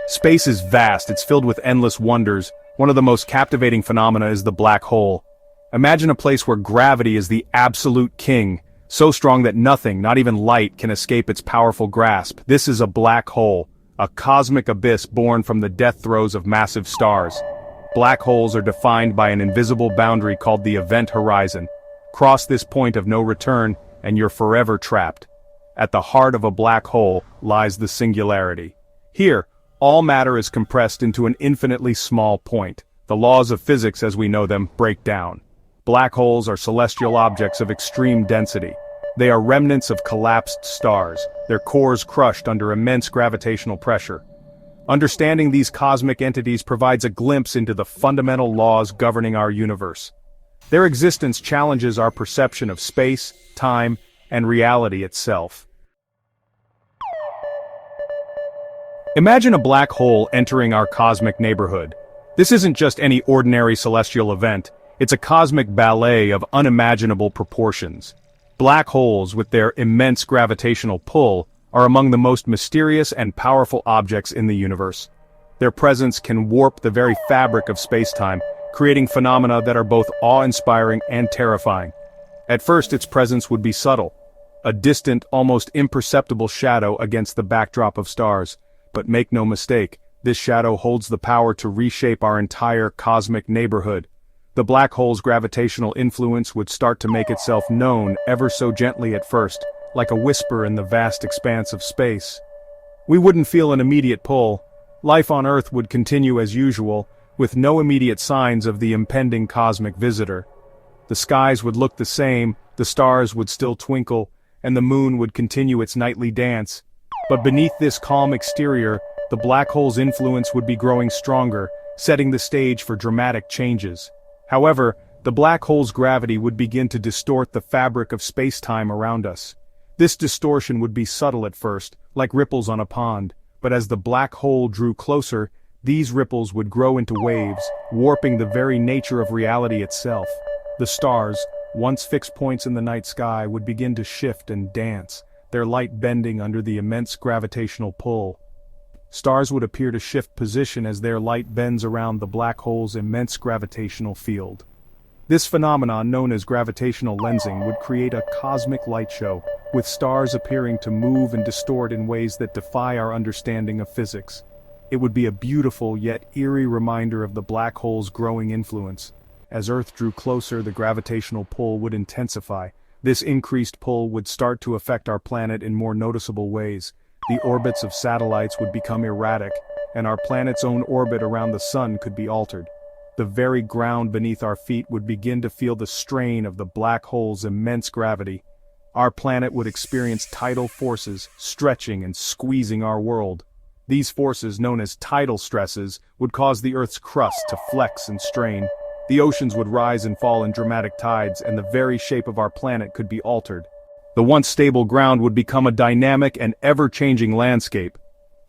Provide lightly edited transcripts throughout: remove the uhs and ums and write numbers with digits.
Space is vast, it's filled with endless wonders. One of the most captivating phenomena is the black hole. Imagine a place where gravity is the absolute king, so strong that nothing, not even light, can escape its powerful grasp. This is a black hole, a cosmic abyss born from the death throes of massive stars. Black holes are defined by an invisible boundary called the event horizon. Cross this point of no return, and you're forever trapped. At the heart of a black hole lies the singularity. Here, all matter is compressed into an infinitely small point. The laws of physics as we know them break down. Black holes are celestial objects of extreme density. They are remnants of collapsed stars, their cores crushed under immense gravitational pressure. Understanding these cosmic entities provides a glimpse into the fundamental laws governing our universe. Their existence challenges our perception of space, time, and reality itself. Imagine a black hole entering our cosmic neighborhood. This isn't just any ordinary celestial event, it's a cosmic ballet of unimaginable proportions. Black holes, with their immense gravitational pull, are among the most mysterious and powerful objects in the universe. Their presence can warp the very fabric of space-time, creating phenomena that are both awe-inspiring and terrifying. At first, its presence would be subtle, a distant, almost imperceptible shadow against the backdrop of stars. But make no mistake, this shadow holds the power to reshape our entire cosmic neighborhood. The black hole's gravitational influence would start to make itself known ever so gently at first, like a whisper in the vast expanse of space. We wouldn't feel an immediate pull. Life on Earth would continue as usual, with no immediate signs of the impending cosmic visitor. The skies would look the same, the stars would still twinkle, and the moon would continue its nightly dance. But beneath this calm exterior, the black hole's influence would be growing stronger, setting the stage for dramatic changes. However, the black hole's gravity would begin to distort the fabric of space-time around us. This distortion would be subtle at first, like ripples on a pond, but as the black hole drew closer, these ripples would grow into waves, warping the very nature of reality itself. The stars, once fixed points in the night sky, would begin to shift and dance, their light bending under the immense gravitational pull. Stars would appear to shift position as their light bends around the black hole's immense gravitational field. This phenomenon, known as gravitational lensing, would create a cosmic light show, with stars appearing to move and distort in ways that defy our understanding of physics. It would be a beautiful yet eerie reminder of the black hole's growing influence. As Earth drew closer, the gravitational pull would intensify. This increased pull would start to affect our planet in more noticeable ways. The orbits of satellites would become erratic, and our planet's own orbit around the sun could be altered. The very ground beneath our feet would begin to feel the strain of the black hole's immense gravity. Our planet would experience tidal forces, stretching and squeezing our world. These forces, known as tidal stresses, would cause the Earth's crust to flex and strain. The oceans would rise and fall in dramatic tides, and the very shape of our planet could be altered. The once stable ground would become a dynamic and ever-changing landscape.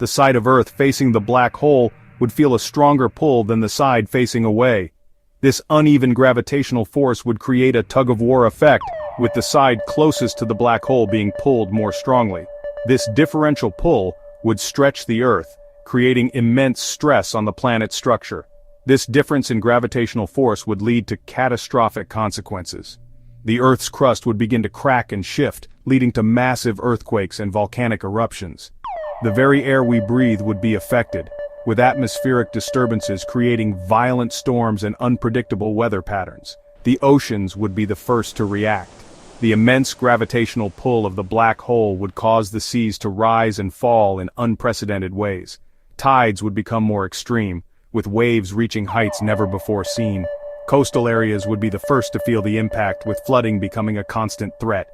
The side of Earth facing the black hole would feel a stronger pull than the side facing away. This uneven gravitational force would create a tug-of-war effect, with the side closest to the black hole being pulled more strongly. This differential pull would stretch the Earth, creating immense stress on the planet's structure. This difference in gravitational force would lead to catastrophic consequences. The Earth's crust would begin to crack and shift, leading to massive earthquakes and volcanic eruptions. The very air we breathe would be affected, with atmospheric disturbances creating violent storms and unpredictable weather patterns. The oceans would be the first to react. The immense gravitational pull of the black hole would cause the seas to rise and fall in unprecedented ways. Tides would become more extreme, with waves reaching heights never before seen. Coastal areas would be the first to feel the impact, with flooding becoming a constant threat.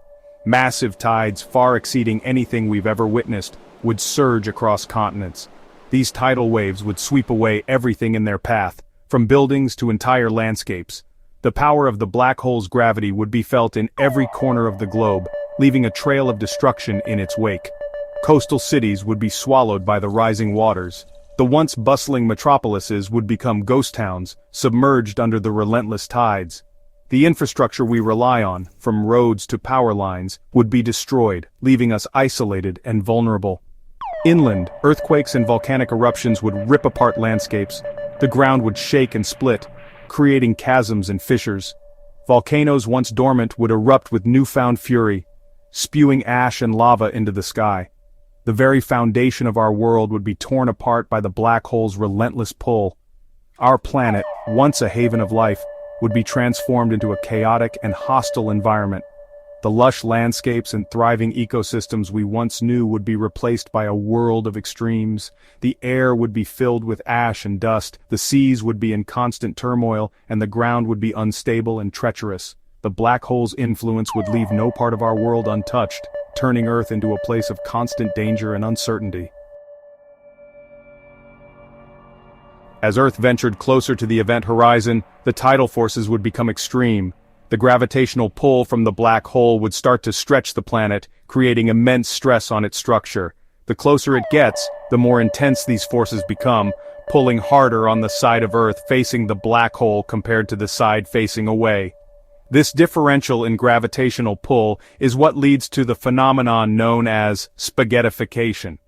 Massive tides, far exceeding anything we've ever witnessed, would surge across continents. These tidal waves would sweep away everything in their path, from buildings to entire landscapes. The power of the black hole's gravity would be felt in every corner of the globe, leaving a trail of destruction in its wake. Coastal cities would be swallowed by the rising waters. The once bustling metropolises would become ghost towns, submerged under the relentless tides. The infrastructure we rely on, from roads to power lines, would be destroyed, leaving us isolated and vulnerable. Inland, earthquakes and volcanic eruptions would rip apart landscapes. The ground would shake and split, creating chasms and fissures. Volcanoes once dormant would erupt with newfound fury, spewing ash and lava into the sky. The very foundation of our world would be torn apart by the black hole's relentless pull. Our planet, once a haven of life, would be transformed into a chaotic and hostile environment. The lush landscapes and thriving ecosystems we once knew would be replaced by a world of extremes. The air would be filled with ash and dust, the seas would be in constant turmoil, and the ground would be unstable and treacherous. The black hole's influence would leave no part of our world untouched, turning Earth into a place of constant danger and uncertainty. As Earth ventured closer to the event horizon, the tidal forces would become extreme. The gravitational pull from the black hole would start to stretch the planet, creating immense stress on its structure. The closer it gets, the more intense these forces become, pulling harder on the side of Earth facing the black hole compared to the side facing away. This differential in gravitational pull is what leads to the phenomenon known as spaghettification.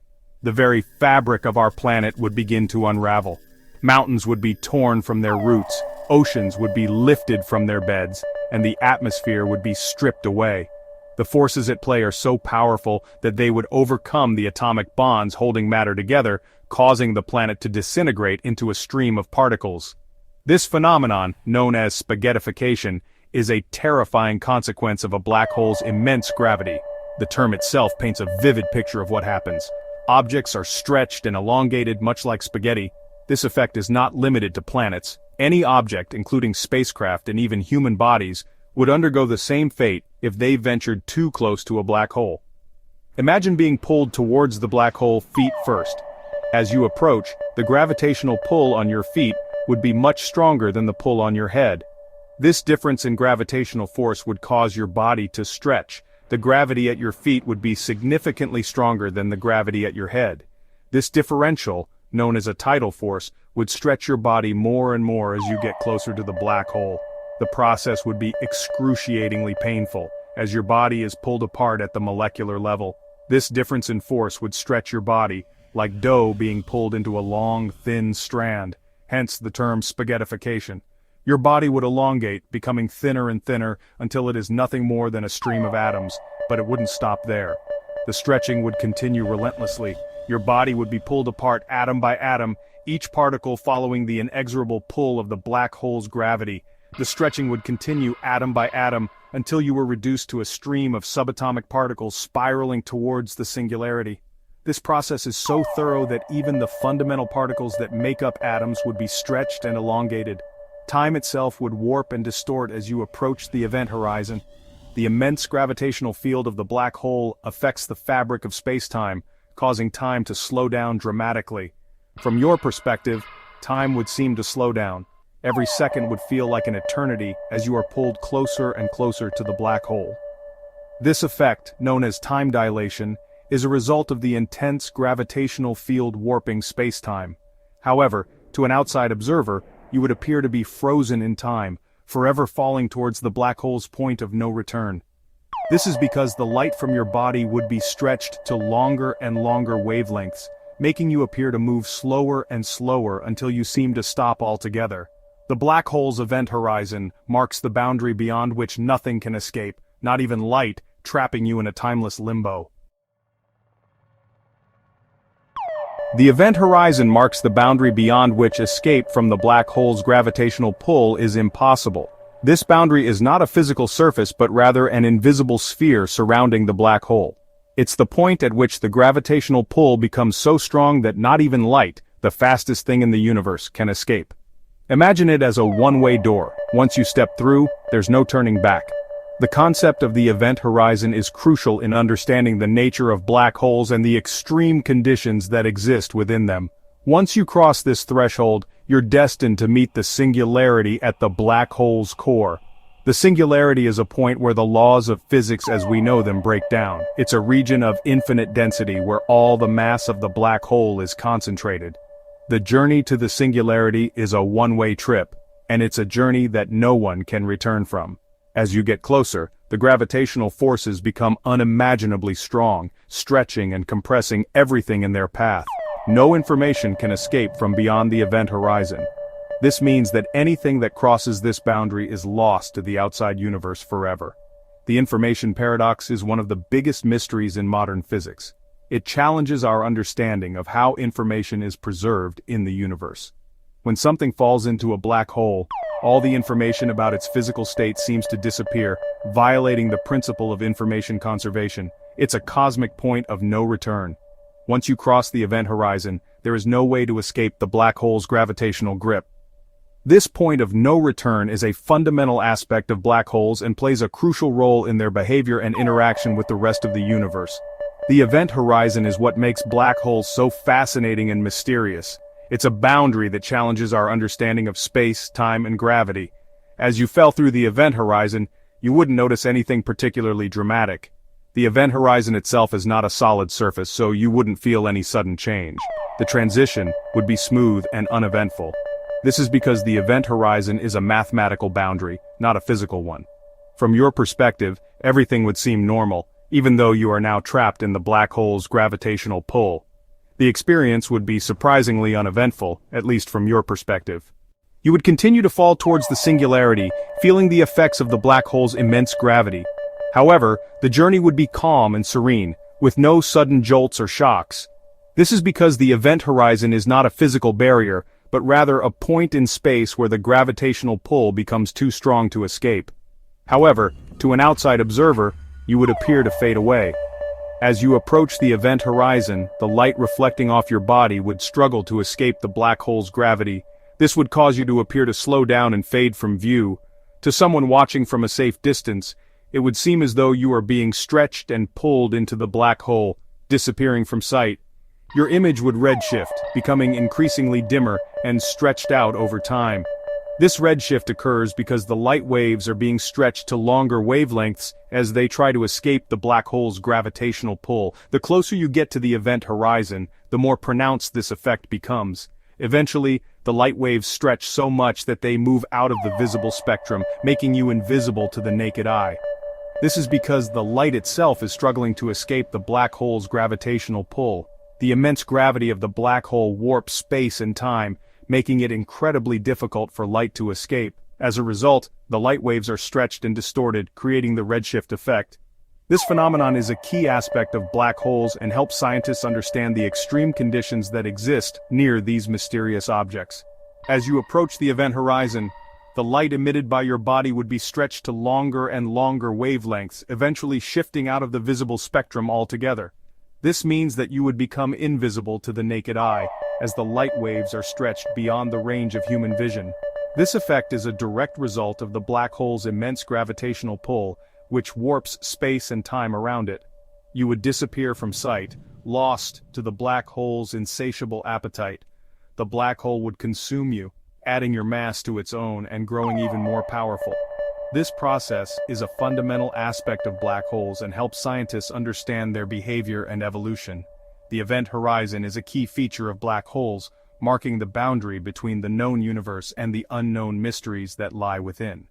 The very fabric of our planet would begin to unravel. Mountains would be torn from their roots, oceans would be lifted from their beds, and the atmosphere would be stripped away. The forces at play are so powerful that they would overcome the atomic bonds holding matter together, causing the planet to disintegrate into a stream of particles. This phenomenon, known as spaghettification, is a terrifying consequence of a black hole's immense gravity. The term itself paints a vivid picture of what happens. Objects are stretched and elongated much like spaghetti. This effect is not limited to planets. Any object, including spacecraft and even human bodies, would undergo the same fate if they ventured too close to a black hole. Imagine being pulled towards the black hole feet first. As you approach, the gravitational pull on your feet would be much stronger than the pull on your head. This difference in gravitational force would cause your body to stretch. The gravity at your feet would be significantly stronger than the gravity at your head. This differential, known as a tidal force, would stretch your body more and more as you get closer to the black hole. The process would be excruciatingly painful, as your body is pulled apart at the molecular level. This difference in force would stretch your body, like dough being pulled into a long, thin strand, hence the term spaghettification. Your body would elongate, becoming thinner and thinner, until it is nothing more than a stream of atoms, but it wouldn't stop there. The stretching would continue relentlessly. Your body would be pulled apart atom by atom, each particle following the inexorable pull of the black hole's gravity. The stretching would continue atom by atom, until you were reduced to a stream of subatomic particles spiraling towards the singularity. This process is so thorough that even the fundamental particles that make up atoms would be stretched and elongated. Time itself would warp and distort as you approach the event horizon. The immense gravitational field of the black hole affects the fabric of space-time, causing time to slow down dramatically. From your perspective, time would seem to slow down. Every second would feel like an eternity as you are pulled closer and closer to the black hole. This effect, known as time dilation, is a result of the intense gravitational field warping space-time. However, to an outside observer, you would appear to be frozen in time, forever falling towards the black hole's point of no return. This is because the light from your body would be stretched to longer and longer wavelengths, making you appear to move slower and slower until you seem to stop altogether. The black hole's event horizon marks the boundary beyond which nothing can escape, not even light, trapping you in a timeless limbo. The event horizon marks the boundary beyond which escape from the black hole's gravitational pull is impossible. This boundary is not a physical surface but rather an invisible sphere surrounding the black hole. It's the point at which the gravitational pull becomes so strong that not even light, the fastest thing in the universe, can escape. Imagine it as a one-way door. Once you step through, there's no turning back. The concept of the event horizon is crucial in understanding the nature of black holes and the extreme conditions that exist within them. Once you cross this threshold, you're destined to meet the singularity at the black hole's core. The singularity is a point where the laws of physics as we know them break down. It's a region of infinite density where all the mass of the black hole is concentrated. The journey to the singularity is a one-way trip, and it's a journey that no one can return from. As you get closer, The gravitational forces become unimaginably strong, stretching and compressing everything in their path. No information can escape from beyond the event horizon. This means that anything that crosses this boundary is lost to the outside universe forever. The information paradox is one of the biggest mysteries in modern physics. It challenges our understanding of how information is preserved in the universe. When something falls into a black hole, all the information about its physical state seems to disappear, violating the principle of information conservation. It's a cosmic point of no return. Once you cross the event horizon, there is no way to escape the black hole's gravitational grip. This point of no return is a fundamental aspect of black holes and plays a crucial role in their behavior and interaction with the rest of the universe. The event horizon is what makes black holes so fascinating and mysterious. It's a boundary that challenges our understanding of space, time, and gravity. As you fell through the event horizon, you wouldn't notice anything particularly dramatic. The event horizon itself is not a solid surface, so you wouldn't feel any sudden change. The transition would be smooth and uneventful. This is because the event horizon is a mathematical boundary, not a physical one. From your perspective, everything would seem normal, even though you are now trapped in the black hole's gravitational pull. The experience would be surprisingly uneventful, at least from your perspective. You would continue to fall towards the singularity, feeling the effects of the black hole's immense gravity. However, the journey would be calm and serene, with no sudden jolts or shocks. This is because the event horizon is not a physical barrier, but rather a point in space where the gravitational pull becomes too strong to escape. However, to an outside observer, you would appear to fade away. As you approach the event horizon, the light reflecting off your body would struggle to escape the black hole's gravity. This would cause you to appear to slow down and fade from view. To someone watching from a safe distance, it would seem as though you are being stretched and pulled into the black hole, disappearing from sight. Your image would redshift, becoming increasingly dimmer and stretched out over time. This redshift occurs because the light waves are being stretched to longer wavelengths as they try to escape the black hole's gravitational pull. The closer you get to the event horizon, the more pronounced this effect becomes. Eventually, the light waves stretch so much that they move out of the visible spectrum, making you invisible to the naked eye. This is because the light itself is struggling to escape the black hole's gravitational pull. The immense gravity of the black hole warps space and time, making it incredibly difficult for light to escape. As a result, the light waves are stretched and distorted, creating the redshift effect. This phenomenon is a key aspect of black holes and helps scientists understand the extreme conditions that exist near these mysterious objects. As you approach the event horizon, the light emitted by your body would be stretched to longer and longer wavelengths, eventually shifting out of the visible spectrum altogether. This means that you would become invisible to the naked eye, as the light waves are stretched beyond the range of human vision. This effect is a direct result of the black hole's immense gravitational pull, which warps space and time around it. You would disappear from sight, lost to the black hole's insatiable appetite. The black hole would consume you, adding your mass to its own and growing even more powerful. This process is a fundamental aspect of black holes and helps scientists understand their behavior and evolution. The event horizon is a key feature of black holes, marking the boundary between the known universe and the unknown mysteries that lie within.